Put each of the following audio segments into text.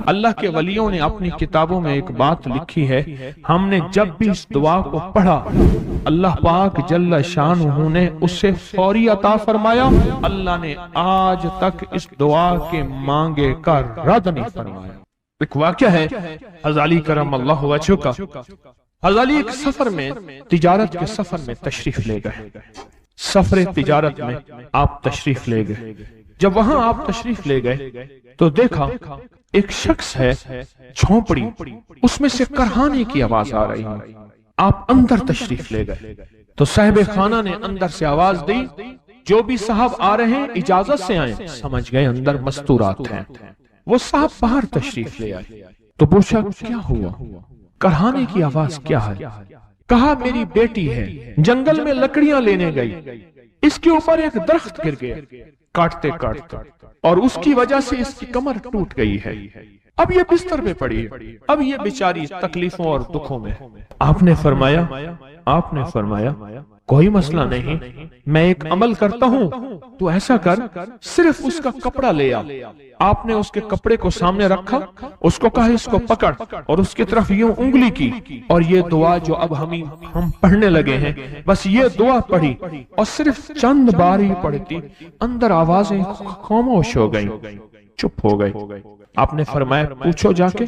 اللہ کے ولیوں نے اپنی کتابوں میں ایک بات لکھی ہے، ہم نے جب بھی اس دعا کو پڑھا اللہ پاک جل شانہ نے اسے فوری عطا فرمایا، اللہ نے آج تک اس دعا کے مانگے کا رد نہیں فرمایا۔ ایک واقعہ ہے حضرت علی کرم اللہ وجہہ کا۔ حضرت علی ایک سفر میں، تجارت کے سفر میں تشریف لے گئے، سفر تجارت میں آپ تشریف لے گئے۔ جب وہاں آپ تشریف لے گئے تو دیکھا ایک شخص ہے جھونپڑی، اس میں سے کرہانے کی آواز آ رہی ہے۔ آپ اندر تشریف لے گئے تو صاحب خانہ نے اندر سے آواز دی، جو بھی صاحب آ رہے ہیں اجازت سے آئیں۔ سمجھ گئے اندر مستورات ہیں۔ وہ صاحب باہر تشریف لے آئے تو پوچھا کیا ہوا، کرہانے کی آواز کیا ہے؟ کہا میری بیٹی ہے، جنگل میں لکڑیاں لینے گئی، اس کے اوپر ایک درخت گر گیا کاٹتے کاٹتے، اور اس کی وجہ سے اس کی کمر ٹوٹ گئی ہے، اب یہ بستر پہ پڑی ہے، اب یہ بیچاری تکلیفوں اور دکھوں میں۔ آپ نے فرمایا کوئی مسئلہ نہیں، میں ایک عمل کرتا ہوں، تو ایسا کر صرف اس کا کپڑا لے آ۔ آپ نے اس کے کپڑے کو سامنے رکھا، اس کو کہا اس کو پکڑ، اور اس کی طرف یوں انگلی کی، اور یہ دعا جو اب ہم پڑھنے لگے ہیں، بس یہ دعا پڑھی، اور صرف چند بار ہی پڑھتی اندر آوازیں خاموش ہو گئیں، چپ ہو گئے۔ آپ نے فرمایا پوچھو جا کے۔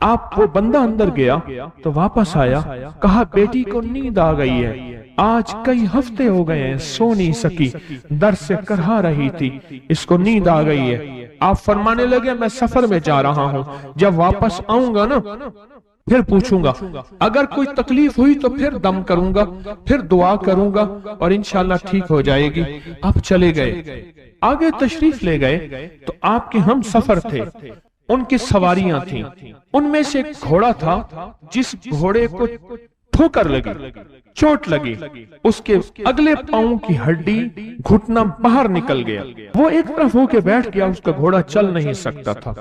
آپ وہ بندہ اندر گیا تو واپس آیا، کہا بیٹی کو نیند آ گئی ہے، آج کئی ہفتے ہو گئے ہیں سو نہیں سکی، در سے کرہا رہی تھی، اس کو نیند آ گئی ہے۔ آپ فرمانے لگے میں سفر میں جا رہا ہوں، جب واپس آؤں گا نا پھر پوچھوں گا، اگر کوئی تکلیف ہوئی تو پھر دم کروں گا، پھر دعا کروں گا، اور انشاءاللہ ٹھیک ہو جائے گی۔ آپ چلے گئے، آگے تشریف لے گئے تو آپ کے ہم سفر تھے، ان کی سواریاں تھیں، ان میں سے ایک گھوڑا تھا جس گھوڑے کو ٹھوکر لگی، چوٹ لگی، اس کے اگلے پاؤں کی ہڈی گھٹنا باہر نکل گیا، وہ ایک طرف ہو کے بیٹھ گیا، اس کا گھوڑا چل نہیں سکتا تھا۔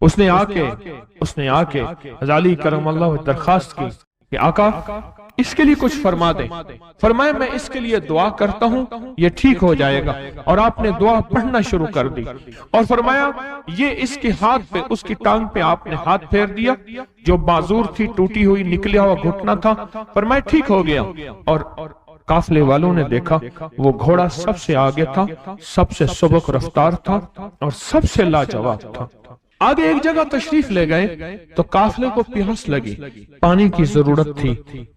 اس نے آ کے حضرت علی کرم اللہ درخواست کی کہ آقا اس کے لیے کچھ فرما دیں۔ فرمایا میں اس کے لیے دعا کرتا ہوں، یہ ٹھیک ہو جائے گا، اور آپ نے دعا پڑھنا شروع کر دی، اور فرمایا یہ اس کے ہاتھ پہ، اس کی ٹانگ پہ آپ نے ہاتھ پھیر دیا، جو معذور تھی، ٹوٹی ہوئی نکلیا ہوا گھٹنا تھا، فرمایا ٹھیک ہو گیا۔ اور قافلے والوں نے دیکھا وہ گھوڑا سب سے آگے تھا، سب سے سبک رفتار تھا، اور سب سے لاجواب تھا۔ آگے ایک جگہ تشریف لے گئے تو قافلے کو پیاس لگی، پانی کی ضرورت تھی،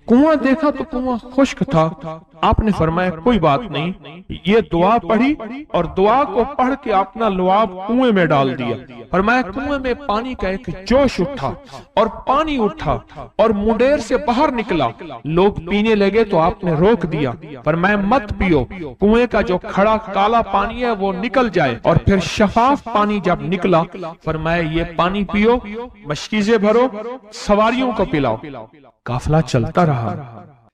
کنواں دیکھا تو کنواں خشک تھا۔ آپ نے فرمایا کوئی بات نہیں، یہ دعا پڑھی، اور دعا کو پڑھ کے اپنا لعاب کنویں میں ڈال دیا۔ فرمایا کنویں میں پانی کا ایک جوش اٹھا، اور پانی اٹھا اور منڈیر سے باہر نکلا، لوگ پینے لگے تو آپ نے روک دیا، فرمایا مت پیو، کنویں کا جو کھڑا کالا پانی ہے وہ نکل جائے، اور پھر شفاف پانی جب نکلا فرمایا یہ پانی پیو، مشکیزیں بھرو، سواریوں کو پلاؤ۔ قافلہ چلتا رہا،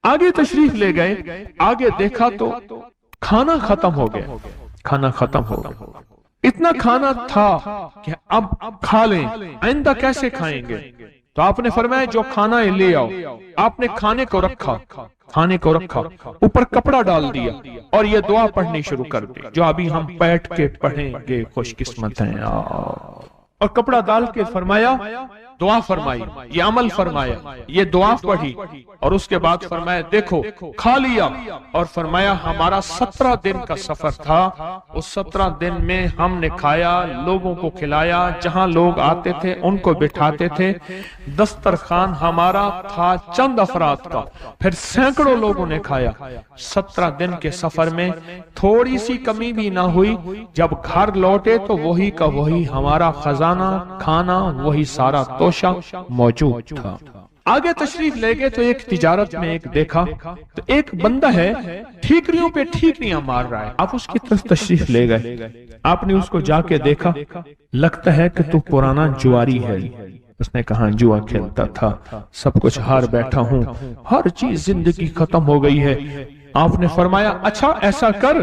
آگے تشریف لے گئے، آگے دیکھا تو کھانا ختم ہو گیا، اتنا کھانا تھا کہ اب کھا لیں، آئندہ کیسے کھائیں گے؟ تو آپ نے فرمایا جو کھانا ہے لے آؤ۔ آپ نے کھانے کو رکھا، اوپر کپڑا ڈال دیا، اور یہ دعا پڑھنی شروع کر دی جو ابھی ہم بیٹھ کے پڑھیں گے، خوش قسمت ہیں۔ اور کپڑا ڈال کے فرمایا دعا فرمائی، یہ عمل فرمایا، یہ دعا پڑھی، اور اس کے بعد فرمایا دیکھو کھا لیا، اور فرمایا ہمارا 17 دن کا سفر تھا، اس 17 دن میں ہم نے کھایا، لوگوں کو کھلایا، جہاں لوگ آتے تھے ان کو بٹھاتے تھے، دسترخوان ہمارا تھا چند افراد کا، پھر سینکڑوں لوگوں نے کھایا۔ 17 دن کے سفر میں تھوڑی سی کمی بھی نہ ہوئی، جب گھر لوٹے تو وہی کا وہی ہمارا خزانہ، کھانا وہی سارا توشہ موجود تھا۔ آگے تشریف لے گئے تو ایک تجارت میں ایک دیکھا تو ایک بندہ ہے ٹھیکریوں پہ ٹھیکریاں مار رہا ہے، آپ اس کی طرف تشریف لے گئے، آپ نے اس کو جا کے دیکھا، لگتا ہے کہ تو پرانا جواری ہے۔ اس نے کہا جوا کھیلتا تھا، سب کچھ ہار بیٹھا ہوں، ہر چیز زندگی ختم ہو گئی ہے۔ آپ نے فرمایا اچھا ایسا کر،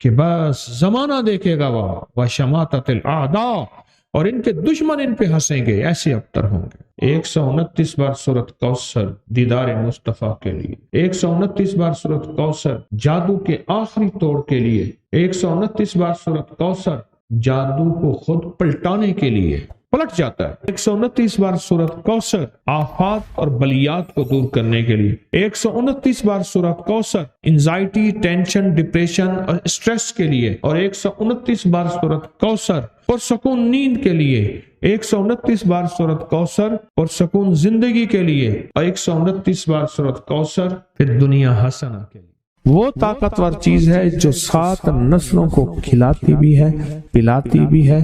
کہ بس زمانہ دیکھے گا وہ شماتت الاعداء، اور ان کے دشمن ان پہ ہنسیں گے، ایسے ابتر ہوں گے۔ 129 بار سورۃ کوثر دیدار مصطفیٰ کے لیے، 129 بار سورۃ کوثر جادو کے آخری توڑ کے لیے، 129 بار سورۃ کوثر جادو کو خود پلٹانے کے لیے، پلٹ جاتا ہے۔ 129 بار سورۃ کوثر آفات اور بلیات کو دور کرنے کے لیے، 129 بار سورۃ کوثر انزائٹی، ٹینشن، ڈپریشن اور اسٹریس کے لیے، اور 129 بار سورۃ کوثر پرسکون نیند کے لیے، 129 بار سورۃ کوثر پرسکون زندگی کے لیے، اور 129 بار سورۃ کوثر پھر دنیا حسنہ کے لیے۔ وہ طاقتور چیز ہے جو 7 نسلوں کو کھلاتی بھی ہے، پلاتی بھی ہے،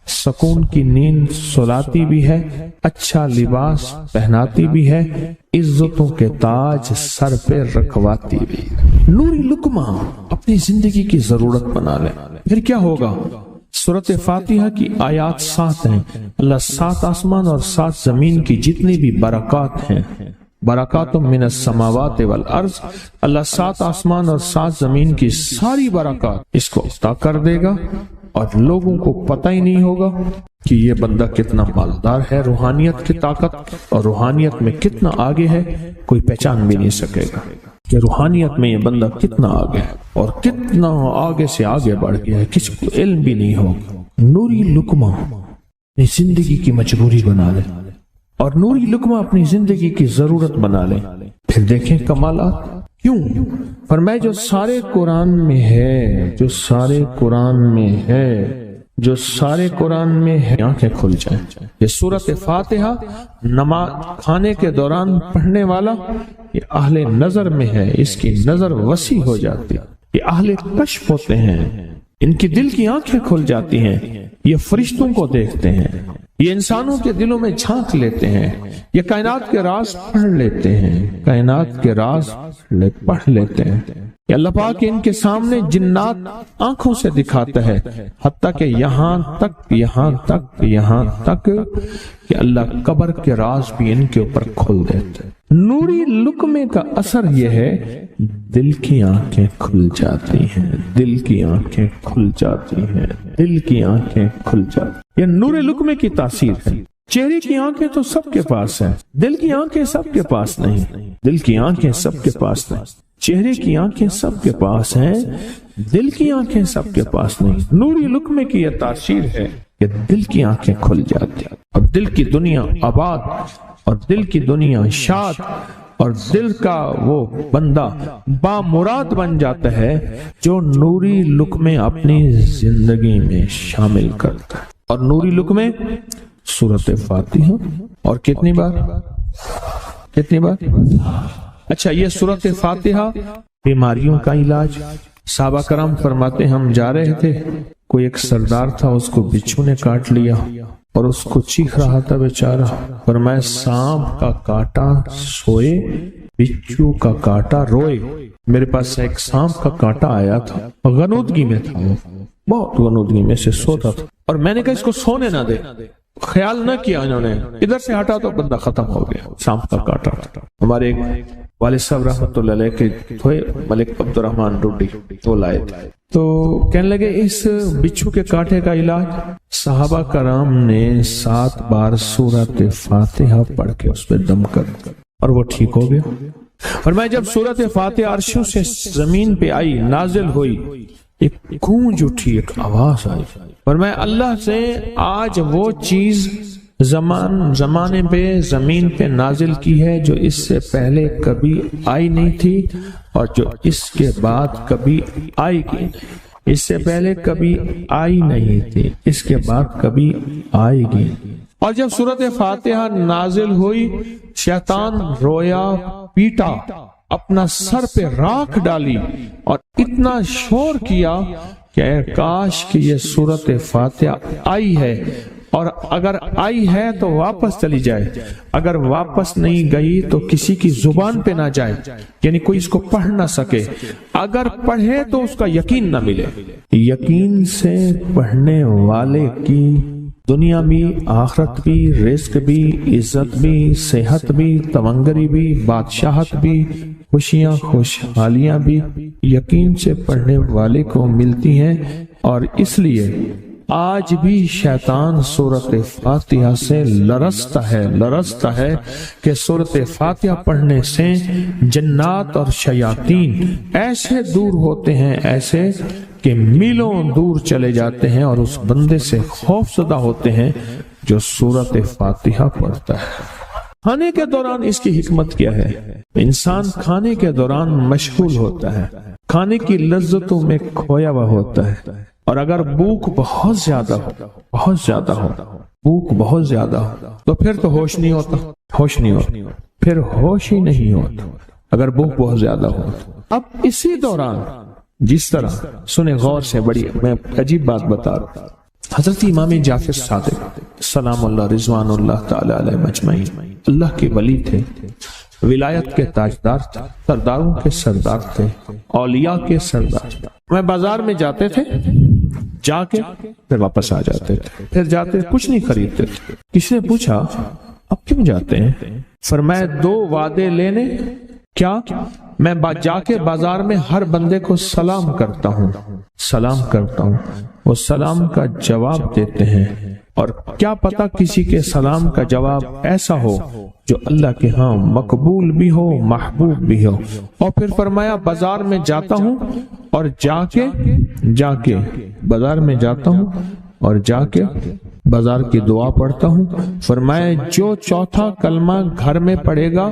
سکون کی نیند سلاتی بھی ہے، اچھا لباس پہناتی بھی ہے، عزتوں کے تاج سر پہ رکھواتی بھی ہے۔ نوری لقمہ اپنی زندگی کی ضرورت بنا لے، پھر کیا ہوگا؟ سورۃ فاتحہ کی آیات 7 ہیں۔ اللہ 7 آسمان اور 7 زمین کی جتنی بھی برکات ہیں، برکات من السماوات والارض، اللہ 7 آسمان اور 7 زمین کی ساری برکات اس کو عطا کر دے گا، اور لوگوں کو پتہ ہی نہیں ہوگا کہ یہ بندہ کتنا مالدار ہے، روحانیت کی طاقت اور روحانیت میں کتنا آگے ہے، کوئی پہچان بھی نہیں سکے گا کہ روحانیت میں یہ بندہ کتنا آگے ہے اور کتنا آگے سے آگے بڑھ گیا ہے، کسی کو علم بھی نہیں ہوگا۔ نوری لقمہ اپنی زندگی کی مجبوری بنا لے، اور نوری لقمہ اپنی زندگی کی ضرورت بنا لے، پھر دیکھیں کمالات۔ کیوں؟ فرمائے جو سارے قرآن میں ہے، جو سارے قرآن میں ہے، جو سارے قرآن میں ہے، آنکھیں کھل جائیں۔ یہ سورۃ فاتحہ نماز کھانے کے دوران پڑھنے والا یہ اہل نظر میں ہے، اس کی نظر وسیع ہو جاتی ہے، یہ اہل کشف ہوتے ہیں، ان کی دل کی آنکھیں کھل جاتی ہیں، یہ فرشتوں کو دیکھتے ہیں، یہ انسانوں کے دلوں میں جھانک لیتے ہیں، یہ کائنات کے راز پڑھ لیتے ہیں، کائنات کے راز پڑھ لیتے ہیں۔ کہ اللہ پاک ان کے سامنے جنات آنکھوں سے دکھاتا ہے، حتیٰ کہ یہاں تک کہ اللہ قبر کے راز بھی ان کے اوپر کھول دیتے ہیں۔ نوری لقمے کا اثر یہ ہے، دل کی آنکھیں کھل جاتی ہیں، دل کی آنکھیں کھل جاتی ہیں، دل کی آنکھیں کھل جاتی ہیں۔ یہ نور لقمے کی تاثیر ہے۔ چہرے کی آنکھیں تو سب کے پاس ہیں، دل کی آنکھیں سب کے پاس نہیں، دل کی آنکھیں سب کے پاس نہیں، چہرے کی آنکھیں سب کے پاس ہیں، دل کی آنکھیں سب کے پاس نہیں۔ نوری لقمے کی یہ تاثیر ہے کہ دل کی آنکھیں کھل جاتی ہیں، اور دل کی دنیا آباد، اور دل کی دنیا شاد، اور دل کا وہ بندہ بامراد بن جاتا ہے جو نوری لقمے اپنی زندگی میں شامل کرتا ہے۔ اور نوری لقمے سورۃ فاتحہ، اور کتنی بار؟ اچھا، یہ سورۃ فاتحہ بیماریوں کا علاج۔ صحابہ کرام فرماتے ہم جا رہے تھے، کوئی ایک سردار تھا، اس کو بچھو نے کاٹ لیا اور اس کو چیخ رہا تھا بیچارہ، فرمایا سانپ کا کاٹا سوئے، بچھو کا کاٹا روئے۔ میرے پاس ایک سانپ کا کاٹا آیا تھا، غنودگی میں تھا، وہ بہت غنودگی میں سے سوتا تھا، اور میں نے کہا اس کو سونے نہ دے، خیال نہ کیا انہوں نے، ادھر سے ہٹا تو بندہ ختم ہو گیا، سانپ کا کاٹا تھا۔ ہمارے ایک والد صاحب رحمۃ اللہ علیہ کے تھے، ملک عبد الرحمن ڈوڈی، وہ لائے تھے، تو کہنے لگے اس بچھو کے کاٹے کا علاج، صحابہ کرام نے 7 بار سورۃ فاتحہ پڑھ کے اس پہ دم کر اور وہ ٹھیک ہو گیا۔ فرمایا جب سورۃ فاتحہ عرشوں سے زمین پہ آئی، نازل ہوئی، ایک گونج اٹھی، ایک آواز آئی، فرمایا اللہ سے آج وہ چیز زمانے پہ زمین پہ نازل کی ہے جو اس سے پہلے کبھی آئی نہیں تھی، اور جو اس کے بعد کبھی آئے گی نہیں۔ اس سے پہلے کبھی آئی نہیں تھی، اس کے بعد کبھی آئے گی۔ اور جب سورۃ فاتحہ نازل ہوئی، شیطان رویا، پیٹا، اپنا سر پہ راکھ ڈالی اور اتنا شور کیا کہ کاش کہ یہ سورۃ فاتحہ آئی ہے، اور اگر آئی ہے تو واپس چلی جائے، اگر واپس نہیں گئی تو کسی کی زبان پہ نہ جائے، یعنی کوئی اس کو پڑھ نہ سکے، اگر پڑھے تو اس کا یقین نہ ملے۔ یقین سے پڑھنے والے کی دنیا بھی، آخرت بھی، رزق بھی، عزت بھی، صحت بھی، تونگری بھی، بادشاہت بھی، خوشیاں خوشحالیاں بھی یقین سے پڑھنے والے کو ملتی ہیں۔ اور اس لیے آج بھی شیطان سورۃ فاتحہ سے لرزتا ہے کہ سورۃ فاتحہ پڑھنے سے جنات اور شیاطین ایسے دور ہوتے ہیں، ایسے کہ میلوں دور چلے جاتے ہیں اور اس بندے سے خوف زدہ ہوتے ہیں جو سورۃ فاتحہ پڑھتا ہے۔ کھانے کے دوران اس کی حکمت کیا ہے؟ انسان کھانے کے دوران مشغول ہوتا ہے، کھانے کی لذتوں میں کھویا ہوا ہوتا ہے، اور اگر بھوک بہت زیادہ ہو بھوک بہت زیادہ ہو تو پھر تو ہوش نہیں ہوتا، پھر ہوش ہی نہیں ہوتا اگر بھوک بہت زیادہ ہو۔ اب اسی دوران جس طرح سنے غور سے، بڑی میں عجیب بات بتا رہا ہوں، حضرت امام جعفر صادق سلام اللہ رضوان اللہ تعالی علیہ مجمعین اللہ کے ولی تھے، ولایت کے تاجدار تھے، سرداروں کے سردار تھے، اولیاء کے سردار تھے۔ میں بازار میں جاتے تھے، جا کے پھر واپس آ جاتے تھے، پھر جاتے کچھ نہیں خریدتے تھے۔ کسی نے پوچھا اب کیوں جاتے ہیں؟ فرمایا 2 وعدے لینے، کیا میں جا کے بازار میں ہر بندے کو سلام کرتا ہوں، وہ سلام کا جواب دیتے ہیں، اور کیا پتا کسی کے سلام کا جواب ایسا ہو جو اللہ کے ہاں مقبول بھی ہو، محبوب بھی ہو۔ اور پھر فرمایا بازار میں جاتا ہوں اور جا کے بازار میں جاتا ہوں اور جا کے بازار کی دعا پڑھتا ہوں۔ فرمایا جو چوتھا کلمہ گھر میں پڑھے گا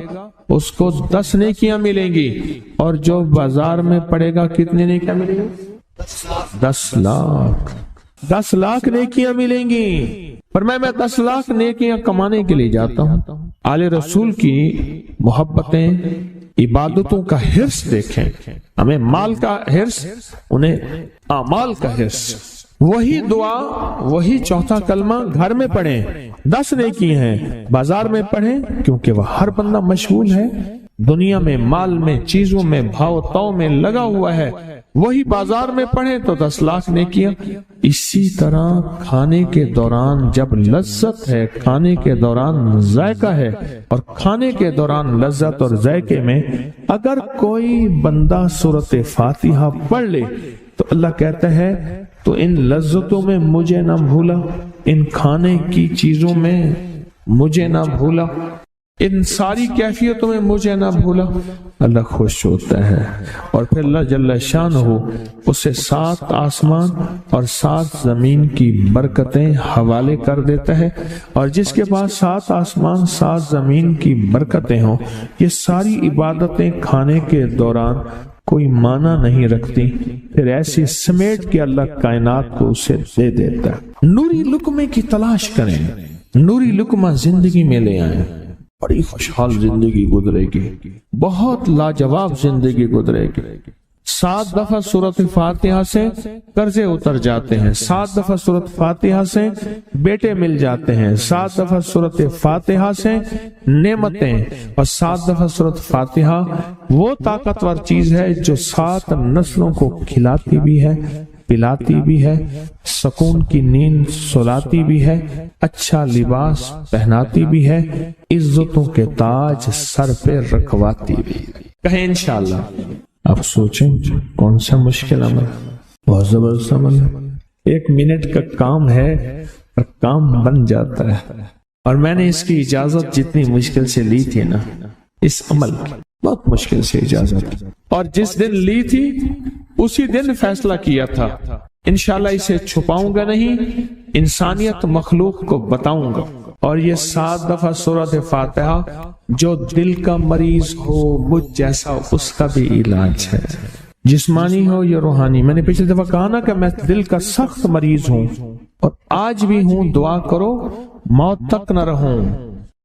اس کو 10 نیکیاں ملیں گی، اور جو بازار میں پڑھے گا کتنے نیکیاں ملیں گی؟ 10 لاکھ نیکیاں ملیں گی۔ فرمایا میں 10 لاکھ نیکیاں کمانے کے لیے جاتا ہوں۔ آل رسول کی محبتیں، عبادتوں کا حرص دیکھیں، ہمیں مال کا حرص، انہیں اعمال کا حرص۔ وہی دعا، وہی چوتھا کلمہ گھر میں پڑھیں، 10 نیکی ہیں، بازار میں پڑھیں کیونکہ وہ ہر بندہ مشغول ہے، دنیا میں، مال میں، چیزوں میں، بھاؤ تاؤ میں لگا ہوا ہے، وہی بازار میں پڑھیں تو 10 لاکھ نیکیاں۔ اسی طرح کھانے کے دوران جب لذت ہے، کھانے کے دوران ذائقہ ہے، اور کھانے کے دوران لذت اور ذائقے میں اگر کوئی بندہ سورۃ فاتحہ پڑھ لے تو اللہ کہتا ہے تو ان لذتوں میں مجھے نہ بھولا، ان کھانے کی چیزوں میں مجھے نہ بھولا، ان ساری کیفیتوں میں مجھے نہ بھولا۔ اللہ خوش ہوتا ہے، اور پھر اللہ جل شانہ اسے 7 آسمان اور 7 زمین کی برکتیں حوالے کر دیتا ہے، اور جس کے پاس 7 آسمان 7 زمین کی برکتیں ہوں، یہ ساری عبادتیں کھانے کے دوران کوئی معنی نہیں رکھتی، پھر ایسی سمیٹ کے اللہ کائنات کو اسے دے دیتا ہے۔ نوری لقمے کی تلاش کریں، نوری لقمہ زندگی میں لے آئیں، بڑی خوشحال زندگی گزرے گی، بہت لاجواب زندگی گزرے گی۔ 7 دفعہ سورۃ فاتحہ سے قرضے اتر جاتے ہیں، 7 دفعہ سورۃ فاتحہ سے بیٹے مل جاتے ہیں، 7 دفعہ سورۃ فاتحہ سے نعمتیں، اور 7 دفعہ سورۃ فاتحہ وہ طاقتور چیز ہے جو 7 نسلوں کو کھلاتی بھی ہے، پلاتی بھی ہے، سکون کی نیند سلاتی بھی ہے، اچھا لباس پہناتی بھی ہے، عزتوں کے تاج سر پہ رکھواتی بھی۔ کہیں انشاءاللہ۔ اب سوچیں کون سا مشکل عمل، بہت زبردست عمل ہے، 1 منٹ کا کام ہے اور کام بن جاتا ہے۔ اور میں نے اس کی اجازت جتنی مشکل سے لی تھی نا، اس عمل بہت مشکل سے اجازت، اور جس دن لی تھی اسی دن فیصلہ کیا تھا انشاءاللہ اسے چھپاؤں گا نہیں، انسانیت مخلوق کو بتاؤں گا۔ اور یہ 7 دفعہ سورۃ فاتحہ جو دل کا مریض ہو مجھ جیسا، اس کا بھی علاج ہے، جسمانی ہو یا روحانی۔ میں نے پچھلی دفعہ کہا نا کہ میں دل کا سخت مریض ہوں اور آج بھی ہوں، دعا کرو موت تک نہ رہوں،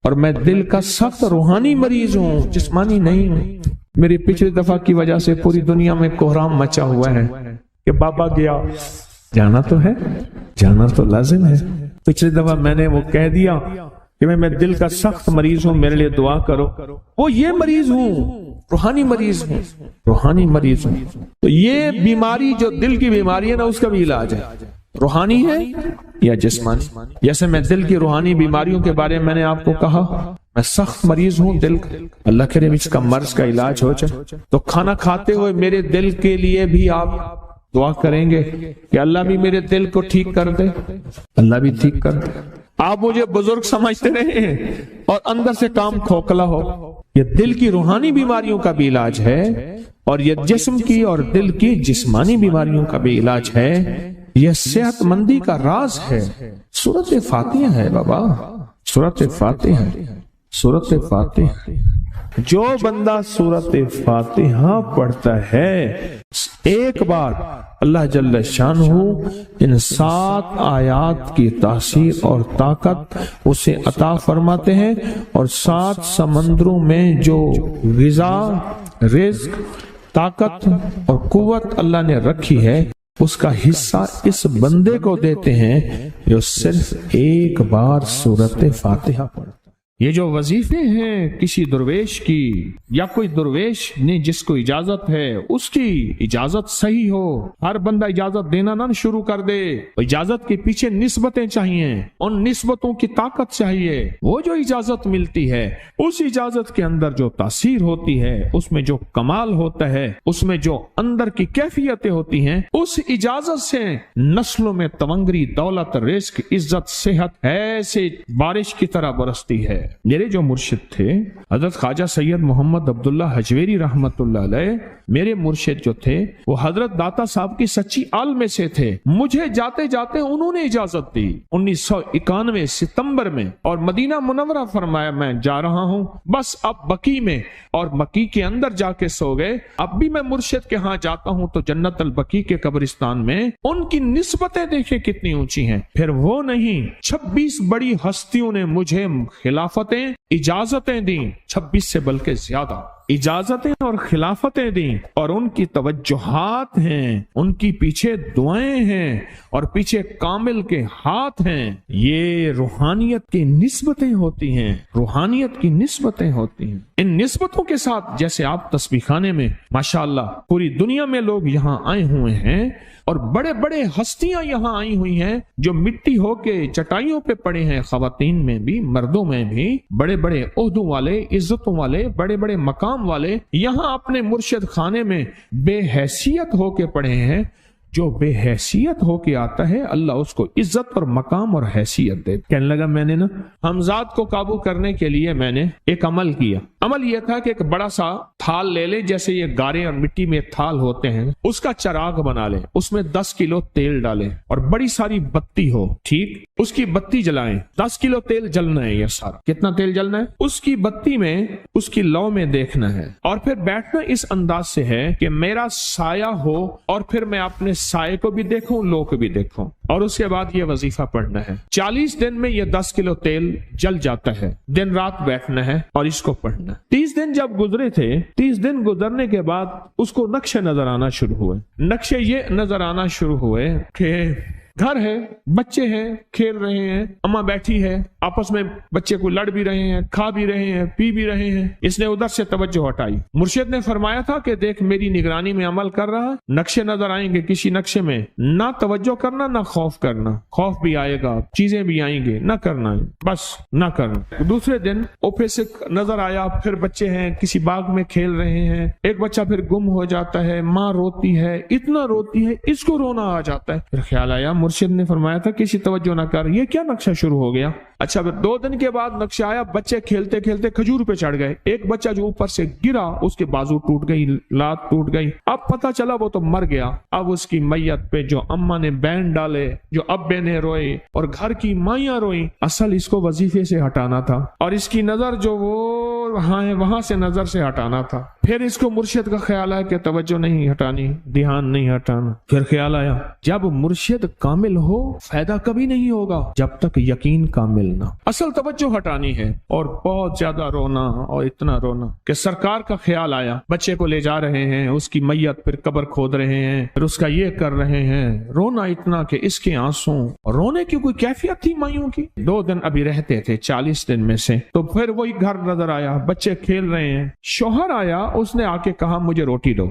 اور میں دل کا سخت روحانی مریض ہوں، جسمانی نہیں ہوں۔ میری پچھلی دفعہ کی وجہ سے پوری دنیا میں کوہرام مچا ہوا ہے کہ بابا گیا، جانا تو ہے، جانا تو لازم ہے۔ پچھلی دفعہ میں نے وہ کہہ دیا کہ میں دل کا سخت مریض ہوں، میرے لیے دعا کرو، وہ یہ مریض ہوں، روحانی مریض ہوں، روحانی مریض ہوں۔ تو یہ بیماری جو دل کی بیماری ہے نا، اس کا بھی علاج ہے، روحانی ہے یا جسمانی؟ جیسے میں دل کی روحانی بیماریوں کے بارے میں نے آپ کو کہا، میں سخت مریض ہوں دل کا، اللہ کرے اس کا مرض کا علاج ہو جائے، تو کھانا کھاتے ہوئے میرے دل کے لیے بھی آپ دعا کریں گے کہ اللہ بھی میرے دل کو ٹھیک کر دے، اللہ بھی ٹھیک کر دے۔ آپ مجھے بزرگ سمجھتے رہے ہیں اور اندر سے کام کھوکھلا ہو، یہ دل کی روحانی بیماریوں کا بھی علاج ہے، اور یہ جسم کی اور دل کی جسمانی بیماریوں کا بھی علاج ہے، یہ صحت مندی کا راز ہے۔ سورۃ فاتحہ ہے بابا، سورۃ فاتحہ، سورۃ فاتحہ۔ جو بندہ سورۃ فاتحہ پڑھتا ہے ایک بار، اللہ جل شانہ ان 7 آیات کی تاثیر اور طاقت اسے عطا فرماتے ہیں، اور 7 سمندروں میں جو غذا، رزق، طاقت اور قوت اللہ نے رکھی ہے اس کا حصہ اس بندے کو دیتے ہیں جو صرف ایک بار سورۃ فاتحہ پڑھتا ہے۔ یہ جو وظیفے ہیں کسی درویش کی، یا کوئی درویش نے جس کو اجازت ہے اس کی اجازت صحیح ہو، ہر بندہ اجازت دینا نہ شروع کر دے، اجازت کے پیچھے نسبتیں چاہیے، ان نسبتوں کی طاقت چاہیے۔ وہ جو اجازت ملتی ہے اس اجازت کے اندر جو تاثیر ہوتی ہے، اس میں جو کمال ہوتا ہے، اس میں جو اندر کی کیفیتیں ہوتی ہیں، اس اجازت سے نسلوں میں تونگری، دولت، رزق، عزت، صحت ایسے بارش کی طرح برستی ہے۔ میرے جو مرشد تھے حضرت خواجہ سید محمد عبداللہ حجویری رحمت اللہ علیہ، میرے مرشد جو تھے وہ حضرت داتا صاحب کی سچی آل میں سے تھے۔ مجھے جاتے جاتے انہوں نے اجازت دی 1991 ستمبر میں، اور مدینہ منورہ فرمایا میں جا رہا ہوں، بس اب بقی میں، اور بقی کے اندر جا کے سو گئے۔ اب بھی میں مرشد کے ہاں جاتا ہوں تو جنت البقیع کے قبرستان میں ان کی نسبتیں دیکھیں کتنی اونچی ہیں۔ پھر وہ نہیں، 26 بڑی ہستیوں نے مجھے خلافت اجازتیں دیں، 26 سے بلکہ زیادہ اجازتیں اور خلافتیں دیں، اور ان کی توجہات ہیں، ان کی پیچھے دعائیں ہیں، اور پیچھے کامل کے ہاتھ ہیں۔ یہ روحانیت کی نسبتیں ہوتی ہیں، روحانیت کی نسبتیں ہوتی ہیں۔ ان نسبتوں کے ساتھ جیسے آپ تسبیح خانے میں ماشاءاللہ پوری دنیا میں لوگ یہاں آئے ہوئے ہیں، اور بڑے بڑے ہستیاں یہاں آئی ہوئی ہیں جو مٹی ہو کے چٹائیوں پہ پڑے ہیں، خواتین میں بھی مردوں میں بھی، بڑے بڑے عہدوں والے، عزتوں والے، بڑے بڑے مقام والے یہاں اپنے مرشد خانے میں بے حیثیت ہو کے پڑے ہیں۔ جو بے حیثیت ہو کے آتا ہے اللہ اس کو عزت اور مقام اور حیثیت دے۔ کہنے لگا میں نے نا حمزات کو قابو کرنے کے لیے میں نے ایک عمل کیا۔ عمل یہ تھا کہ ایک بڑا سا تھال لے لیں، جیسے یہ گارے اور مٹی میں تھال ہوتے ہیں، اس کا چراغ بنا لیں، اس میں 10 کلو تیل ڈالیں اور بڑی ساری بتی ہو، ٹھیک، اس کی بتی جلائیں۔ 10 کلو تیل جلنا ہے، یہ سارا کتنا تیل جلنا ہے، اس کی بتی میں، اس کی لو میں دیکھنا ہے، اور پھر بیٹھنا اس انداز سے ہے کہ میرا سایہ ہو، اور پھر میں اپنے سائے کو بھی دیکھوں، لو کو بھی دیکھوں، اور اس کے بعد یہ وظیفہ پڑھنا ہے۔ 40 دن میں یہ 10 کلو تیل جل جاتا ہے، دن رات بیٹھنا ہے اور اس کو پڑھنا ہے۔ 30 دن جب گزرے تھے، 30 دن گزرنے کے بعد اس کو نقشے نظر آنا شروع ہوئے۔ نقشے یہ نظر آنا شروع ہوئے کہ گھر ہے، بچے ہیں، کھیل رہے ہیں، اماں بیٹھی ہے، آپس میں بچے کو لڑ بھی رہے ہیں، کھا بھی رہے ہیں، پی بھی رہے ہیں۔ اس نے ادھر سے توجہ ہٹائی۔ مرشد نے فرمایا تھا کہ دیکھ میری نگرانی میں عمل کر رہا، نقشے نظر آئیں گے، کسی نقشے میں نہ توجہ کرنا نہ خوف کرنا، خوف بھی آئے گا، چیزیں بھی آئیں گے، نہ کرنا، بس نہ کرنا۔ دوسرے دن اوپے سے نظر آیا، پھر بچے ہیں کسی باغ میں کھیل رہے ہیں، ایک بچہ پھر گم ہو جاتا ہے، ماں روتی ہے، اتنا روتی ہے اس کو رونا آ جاتا ہے۔ پھر خیال آیا مرشد نے فرمایا تھا کسی توجہ نہ کر، یہ کیا نقشہ شروع ہو گیا۔ اچھا پھر 2 دن کے بعد نقشہ آیا، بچے کھیلتے کھیلتے کھجور پہ چڑھ گئے، ایک بچہ جو اوپر سے گرا اس کے بازو ٹوٹ گئی، لات ٹوٹ گئی، اب پتہ چلا وہ تو مر گیا۔ اب اس کی میت پہ جو اماں نے بین ڈالے، جو ابے نے روئے اور گھر کی مائیاں روئیں، اصل اس کو وظیفے سے ہٹانا تھا، اور اس کی نظر جو وہ وہاں سے نظر سے ہٹانا تھا۔ پھر اس کو مرشد کا خیال آیا کہ توجہ نہیں ہٹانی، دھیان نہیں ہٹانا۔ پھر خیال آیا جب مرشد کامل ہو فائدہ کبھی نہیں ہوگا جب تک یقین کامل نہ، اصل توجہ ہٹانی ہے۔ اور بہت زیادہ رونا اور اتنا رونا کہ سرکار کا خیال آیا، بچے کو لے جا رہے ہیں، اس کی میت پھر قبر کھود رہے ہیں، پھر اس کا یہ کر رہے ہیں، رونا اتنا کہ اس کے آنسوں، رونے کی کوئی کیفیت تھی مائیوں کی۔ 2 دن ابھی رہتے تھے 40 دن میں سے، تو پھر وہی گھر نظر آیا، بچے کھیل رہے ہیں، شوہر آیا، اس نے آ کے کہا مجھے روٹی دو۔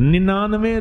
99